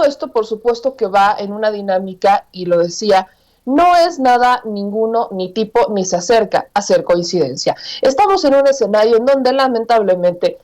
esto, por supuesto, que va en una dinámica, y lo decía, no es nada, ninguno, ni tipo, ni se acerca a ser coincidencia. Estamos en un escenario en donde lamentablemente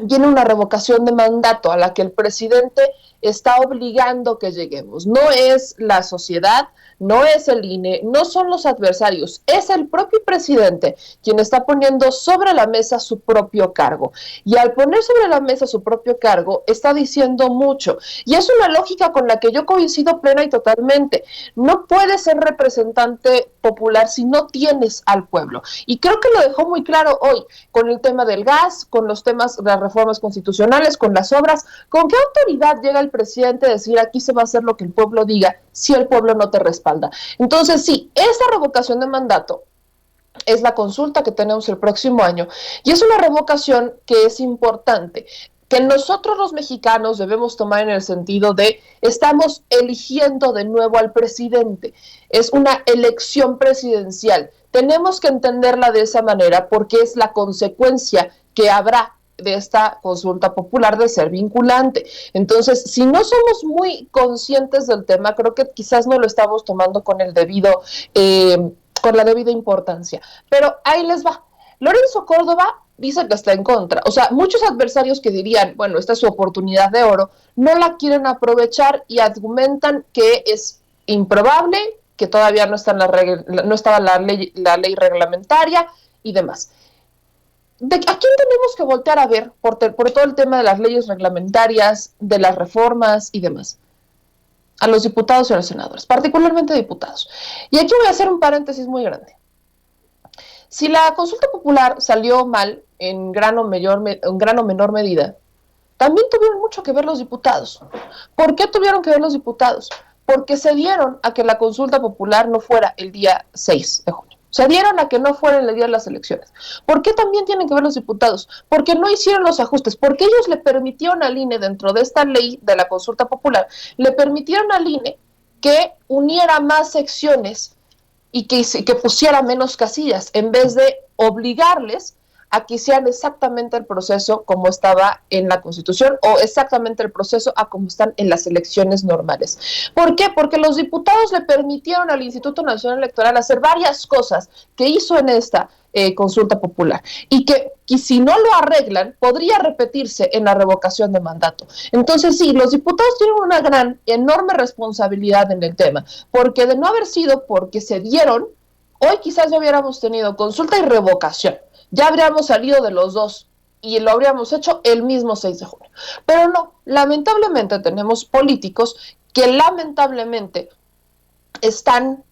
viene una revocación de mandato a la que el presidente está obligando que lleguemos. No es la sociedad, no es el INE, no son los adversarios, es el propio presidente quien está poniendo sobre la mesa su propio cargo. Y al poner sobre la mesa su propio cargo, está diciendo mucho. Y es una lógica con la que yo coincido plena y totalmente. No puedes ser representante popular si no tienes al pueblo. Y creo que lo dejó muy claro hoy, con el tema del gas, con los temas de las reformas constitucionales, con las obras. ¿Con qué autoridad llega el presidente a decir aquí se va a hacer lo que el pueblo diga si el pueblo no te respalda? Entonces, sí, esta revocación de mandato es la consulta que tenemos el próximo año y es una revocación que es importante, que nosotros los mexicanos debemos tomar en el sentido de estamos eligiendo de nuevo al presidente. Es una elección presidencial. Tenemos que entenderla de esa manera porque es la consecuencia que habrá de esta consulta popular de ser vinculante. Entonces, si no somos muy conscientes del tema, creo que quizás no lo estamos tomando con el debido, con la debida importancia. Pero ahí les va. Lorenzo Córdoba dice que está en contra. O sea, muchos adversarios que dirían, bueno, esta es su oportunidad de oro, no la quieren aprovechar y argumentan que es improbable, que todavía no está en no estaba la ley reglamentaria y demás. ¿A quién tenemos que voltear a ver por todo el tema de las leyes reglamentarias, de las reformas y demás? A los diputados y a los senadores, particularmente diputados. Y aquí voy a hacer un paréntesis muy grande. Si la consulta popular salió mal en gran o menor medida, también tuvieron mucho que ver los diputados. ¿Por qué tuvieron que ver los diputados? Porque se dieron a que la consulta popular no fuera el día 6 de junio. Se dieron a que no fuera el día de las elecciones. ¿Por qué también tienen que ver los diputados? Porque no hicieron los ajustes, porque ellos le permitieron al INE, dentro de esta ley de la consulta popular, le permitieron al INE que uniera más secciones y que pusiera menos casillas, en vez de obligarles a que hicieran exactamente el proceso como estaba en la Constitución o exactamente el proceso a como están en las elecciones normales. ¿Por qué? Porque los diputados le permitieron al Instituto Nacional Electoral hacer varias cosas que hizo en esta consulta popular y que si no lo arreglan podría repetirse en la revocación de mandato. Entonces sí, los diputados tienen una gran, enorme responsabilidad en el tema, porque de no haber sido porque se dieron, hoy quizás ya hubiéramos tenido consulta y revocación. Ya habríamos salido de los dos y lo habríamos hecho el mismo 6 de junio. Pero no, lamentablemente tenemos políticos que lamentablemente están,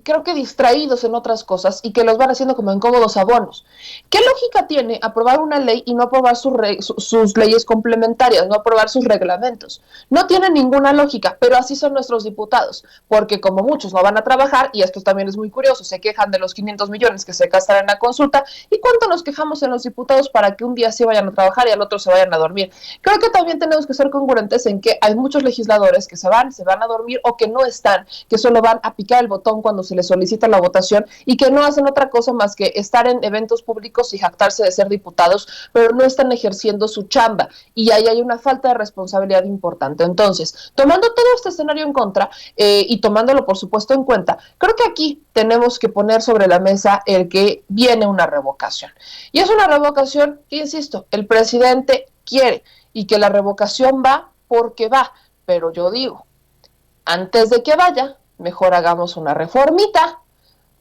creo que distraídos en otras cosas y que los van haciendo como incómodos abonos. ¿Qué lógica tiene aprobar una ley y no aprobar sus leyes complementarias, no aprobar sus reglamentos? No tiene ninguna lógica, pero así son nuestros diputados, porque como muchos no van a trabajar, y esto también es muy curioso, se quejan de los 500 millones que se gastan en la consulta, ¿y cuánto nos quejamos en los diputados para que un día sí vayan a trabajar y al otro se vayan a dormir? Creo que también tenemos que ser congruentes en que hay muchos legisladores que se van a dormir o que no están, que solo van a picar el botón cuando se les solicita la votación y que no hacen otra cosa más que estar en eventos públicos y jactarse de ser diputados, pero no están ejerciendo su chamba y ahí hay una falta de responsabilidad importante. Entonces, tomando todo este escenario en contra y tomándolo por supuesto en cuenta, creo que aquí tenemos que poner sobre la mesa el que viene una revocación. Y es una revocación que, insisto, el presidente quiere y que la revocación va porque va, pero yo digo, antes de que vaya, mejor hagamos una reformita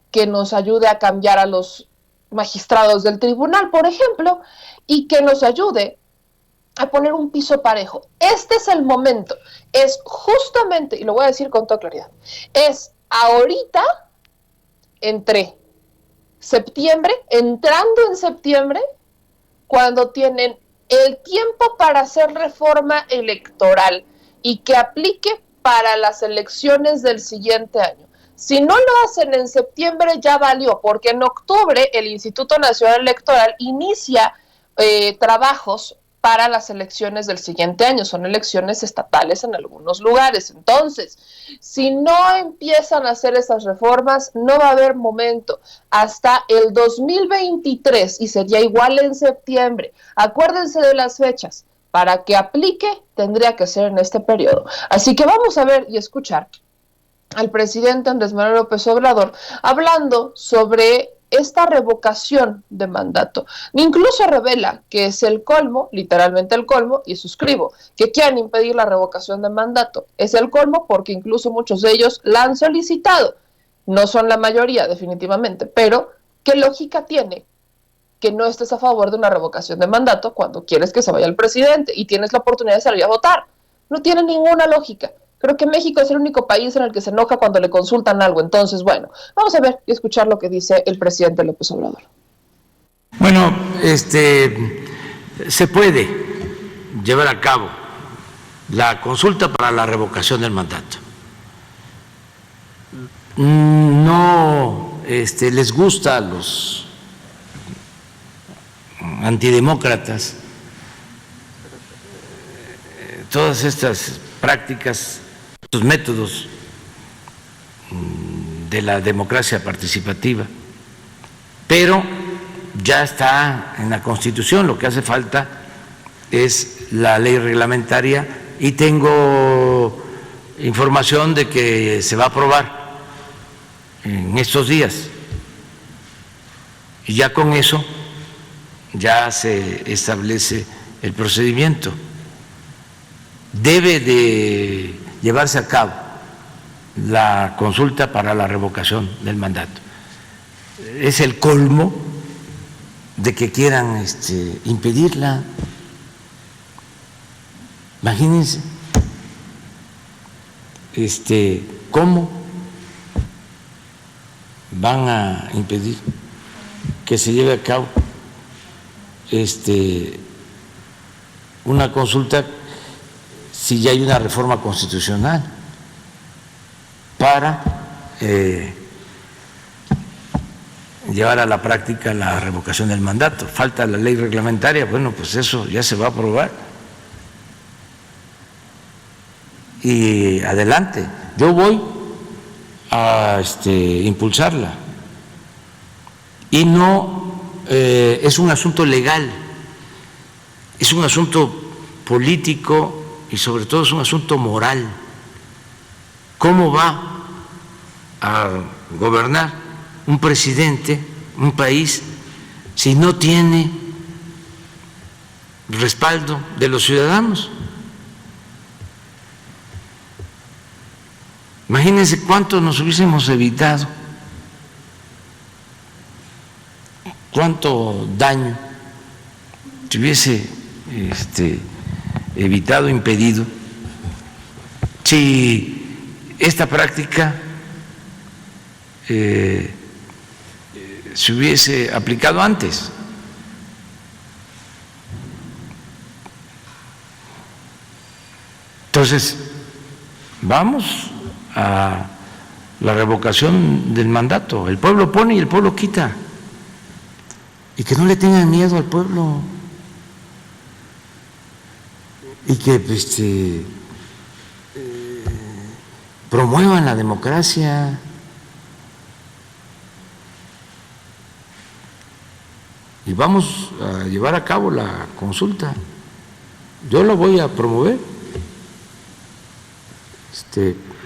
que nos ayude a cambiar a los magistrados del tribunal, por ejemplo, y que nos ayude a poner un piso parejo. Este es el momento, es justamente, y lo voy a decir con toda claridad, es ahorita entre septiembre, entrando en septiembre, cuando tienen el tiempo para hacer reforma electoral y que aplique para las elecciones del siguiente año. Si no lo hacen en septiembre, ya valió, porque en octubre el Instituto Nacional Electoral inicia trabajos para las elecciones del siguiente año. Son elecciones estatales en algunos lugares. Entonces, si no empiezan a hacer esas reformas, no va a haber momento hasta el 2023 y sería igual en septiembre. Acuérdense de las fechas. para que aplique tendría que ser en este periodo. Así que vamos a ver y escuchar al presidente Andrés Manuel López Obrador hablando sobre esta revocación de mandato. Incluso revela que es el colmo, literalmente el colmo, y suscribo, que quieran impedir la revocación de mandato. Es el colmo porque incluso muchos de ellos la han solicitado. No son la mayoría, definitivamente, pero ¿qué lógica tiene que no estés a favor de una revocación de mandato cuando quieres que se vaya el presidente y tienes la oportunidad de salir a votar? No tiene ninguna lógica. Creo que México es el único país en el que se enoja cuando le consultan algo. Entonces, bueno, vamos a ver y escuchar lo que dice el presidente López Obrador. Bueno, se puede llevar a cabo la consulta para la revocación del mandato. No les gusta a los antidemócratas todas estas prácticas, estos métodos de la democracia participativa, pero ya está en la Constitución. Lo que hace falta es la ley reglamentaria y tengo información de que se va a aprobar en estos días, y ya con eso ya se establece el procedimiento. Debe de llevarse a cabo la consulta para la revocación del mandato. Es el colmo de que quieran impedirla. Imagínense cómo van a impedir que se lleve a cabo una consulta si ya hay una reforma constitucional para llevar a la práctica la revocación del mandato. Falta la ley reglamentaria. Bueno, pues eso ya se va a aprobar. Y adelante, yo voy a impulsarla. Y no es un asunto legal, es un asunto político y sobre todo es un asunto moral. ¿Cómo va a gobernar un presidente, un país, si no tiene respaldo de los ciudadanos? Imagínense cuánto nos hubiésemos evitado, cuánto daño se hubiese evitado, impedido, si esta práctica se hubiese aplicado antes. Entonces, vamos a la revocación del mandato. El pueblo pone y el pueblo quita. Y que no le tengan miedo al pueblo. Y que promuevan la democracia. Y vamos a llevar a cabo la consulta. Yo la voy a promover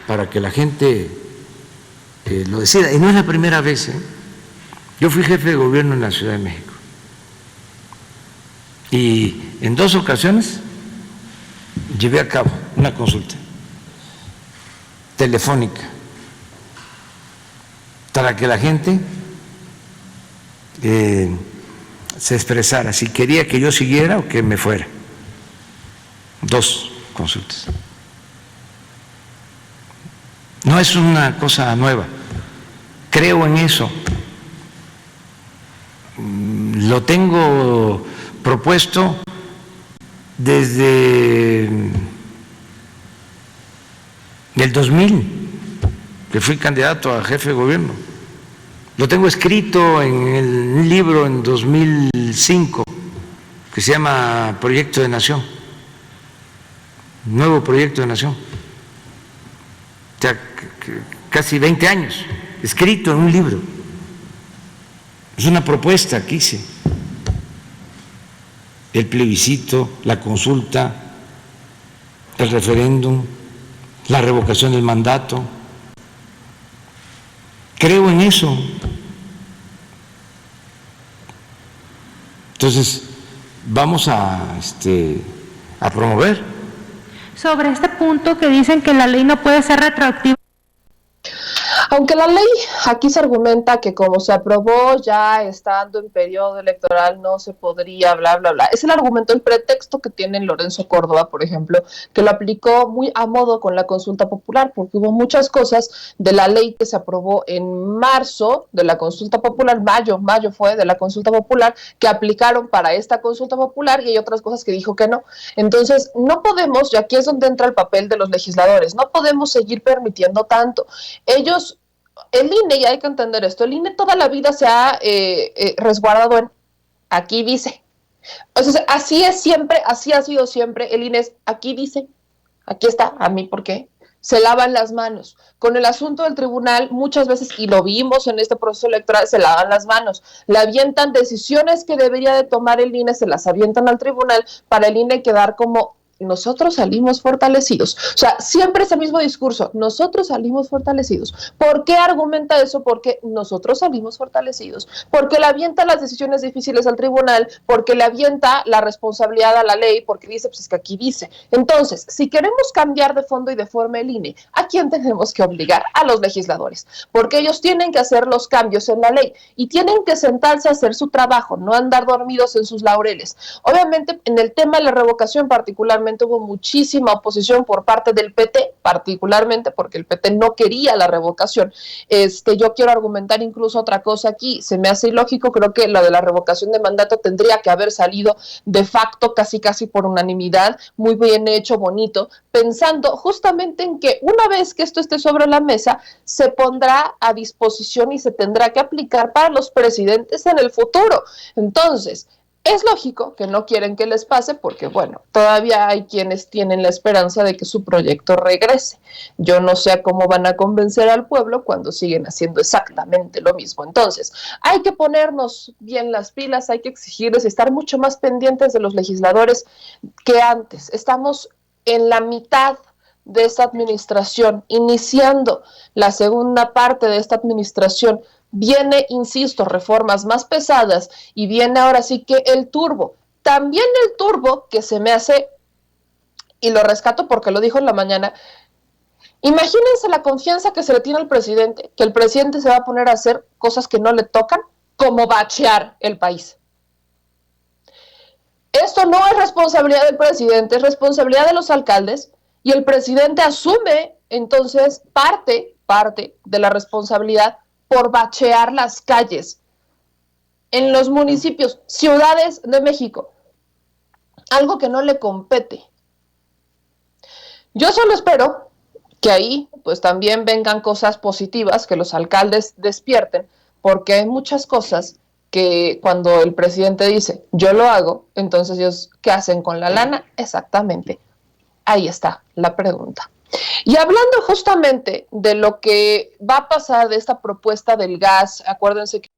para que la gente lo decida. Y no es la primera vez. Yo fui jefe de gobierno en la Ciudad de México. Y en 2 ocasiones llevé a cabo una consulta telefónica para que la gente se expresara si quería que yo siguiera o que me fuera. 2 consultas. No es una cosa nueva, creo en eso, lo tengo propuesto desde el 2000, que fui candidato a jefe de gobierno. Lo tengo escrito en un libro en 2005 que se llama Proyecto de Nación, Nuevo Proyecto de Nación. O sea, casi 20 años, escrito en un libro. Es una propuesta que hice. el plebiscito, la consulta, el referéndum, la revocación del mandato. Creo en eso. Entonces, vamos a promover. Sobre este punto que dicen que la ley no puede ser retroactiva. Aunque la ley aquí se argumenta que como se aprobó ya estando en periodo electoral no se podría, bla, bla, bla. Es el argumento, el pretexto que tiene Lorenzo Córdoba, por ejemplo, que lo aplicó muy a modo con la consulta popular, porque hubo muchas cosas de la ley que se aprobó en marzo de la consulta popular, mayo fue de la consulta popular, que aplicaron para esta consulta popular y hay otras cosas que dijo que no. Entonces, no podemos, y aquí es donde entra el papel de los legisladores, no podemos seguir permitiendo tanto. El INE, y hay que entender esto, el INE toda la vida se ha resguardado en aquí dice. O sea, así es siempre, así ha sido siempre, el INE es aquí dice, aquí está, a mí, ¿por qué? Se lavan las manos. Con el asunto del tribunal, muchas veces, y lo vimos en este proceso electoral, se lavan las manos. Le avientan decisiones que debería de tomar el INE, se las avientan al tribunal para el INE quedar como nosotros salimos fortalecidos. O sea, siempre ese mismo discurso, nosotros salimos fortalecidos. ¿Por qué argumenta eso? Porque nosotros salimos fortalecidos. Porque le avienta las decisiones difíciles al tribunal, porque le avienta la responsabilidad a la ley, porque dice, pues es que aquí dice. Entonces, si queremos cambiar de fondo y de forma el INE, ¿a quién tenemos que obligar? A los legisladores, porque ellos tienen que hacer los cambios en la ley y tienen que sentarse a hacer su trabajo, no andar dormidos en sus laureles. Obviamente, en el tema de la revocación particularmente, hubo muchísima oposición por parte del PT, particularmente porque el PT no quería la revocación. Yo quiero argumentar incluso otra cosa aquí, se me hace ilógico, creo que la de la revocación de mandato tendría que haber salido de facto casi por unanimidad, muy bien hecho, bonito, pensando justamente en que una vez que esto esté sobre la mesa, se pondrá a disposición y se tendrá que aplicar para los presidentes en el futuro. Entonces, es lógico que no quieren que les pase porque, bueno, todavía hay quienes tienen la esperanza de que su proyecto regrese. Yo no sé cómo van a convencer al pueblo cuando siguen haciendo exactamente lo mismo. Entonces, hay que ponernos bien las pilas, hay que exigirles, estar mucho más pendientes de los legisladores que antes. Estamos en la mitad de esta administración, iniciando la segunda parte de esta administración. Viene, insisto, reformas más pesadas y viene ahora sí que el turbo. También el turbo que se me hace, y lo rescato porque lo dijo en la mañana, imagínense la confianza que se le tiene al presidente, que el presidente se va a poner a hacer cosas que no le tocan, como bachear el país. Esto no es responsabilidad del presidente, es responsabilidad de los alcaldes y el presidente asume entonces parte de la responsabilidad por bachear las calles en los municipios, ciudades de México, algo que no le compete. Yo solo espero que ahí pues también vengan cosas positivas, que los alcaldes despierten, porque hay muchas cosas que cuando el presidente dice, yo lo hago, entonces ellos, ¿qué hacen con la lana? Exactamente, ahí está la pregunta. Y hablando justamente de lo que va a pasar de esta propuesta del gas, acuérdense que